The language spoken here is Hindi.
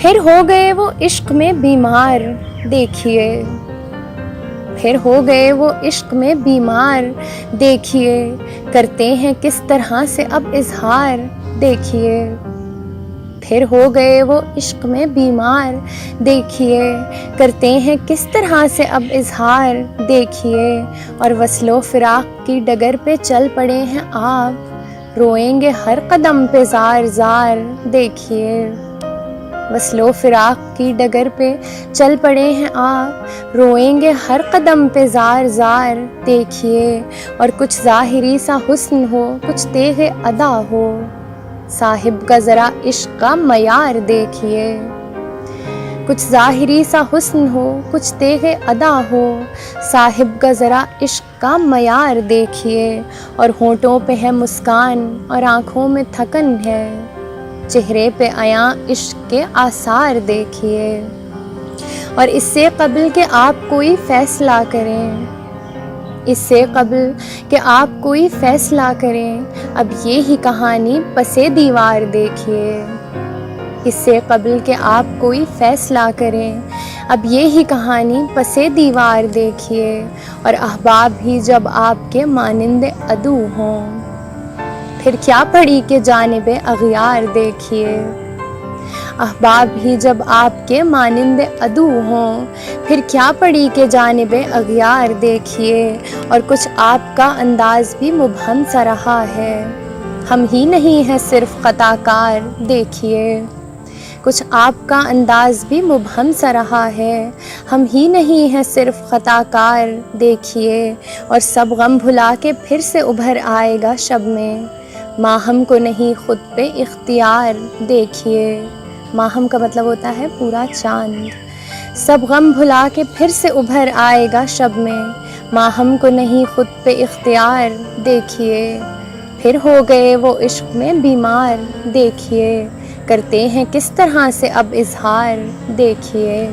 फिर हो गए वो इश्क में बीमार, देखिए फिर हो गए वो इश्क में बीमार, देखिए करते हैं किस तरह से अब इजहार, देखिए फिर हो गए वो इश्क में बीमार, देखिए करते हैं किस तरह से अब इजहार, देखिए और वस्लो फिराक की डगर पे चल पड़े हैं आप, रोएंगे हर कदम पे जार जार, देखिए वस्लो फिराक की डगर पे चल पड़े हैं आप, रोएंगे हर कदम पे जार जार, देखिए और कुछ ज़ाहिरी सा हुस्न हो, कुछ तेगे अदा हो, साहिब का ज़रा इश्क का मयार देखिए। कुछ ज़ाहिरी सा हुस्न हो, कुछ तेगे अदा हो, साहिब का ज़रा इश्क का मयार देखिए और होंठों पे है मुस्कान और आँखों में थकन है, चेहरे पे आया इश्क के आसार देखिए। और इससे कबल के आप कोई फ़ैसला करें, इससे कबल कि आप कोई फ़ैसला करें, अब ये ही कहानी पसे दीवार देखिए। इससे कबल कि आप कोई फ़ैसला करें, अब ये ही कहानी पसे दीवार देखिए और अहबाब ही जब आपके मानिंदे अदू हों, फिर क्या पड़ी के जानिबे अग़ियार देखिए। अहबाब ही जब आपके मानिंदे अदू हों, फिर क्या पड़ी के जानिबे अग़ियार देखिए और कुछ आपका अंदाज़ भी मुबहम सा रहा है, हम ही नहीं हैं सिर्फ़ ख़ताकार देखिए। कुछ आपका अंदाज़ भी मुबहम सा रहा है, हम ही नहीं हैं सिर्फ़ ख़ताकार देखिए और सब गम भुला के फिर से उभर आएगा शब में, माहम को नहीं ख़ुद पे इख्तियार देखिए। माहम का मतलब होता है पूरा चाँद। सब गम भुला के फिर से उभर आएगा शब में, माहम को नहीं ख़ुद पे इख्तियार देखिए। फिर हो गए वो इश्क में बीमार, देखिए करते हैं किस तरह से अब इजहार देखिए।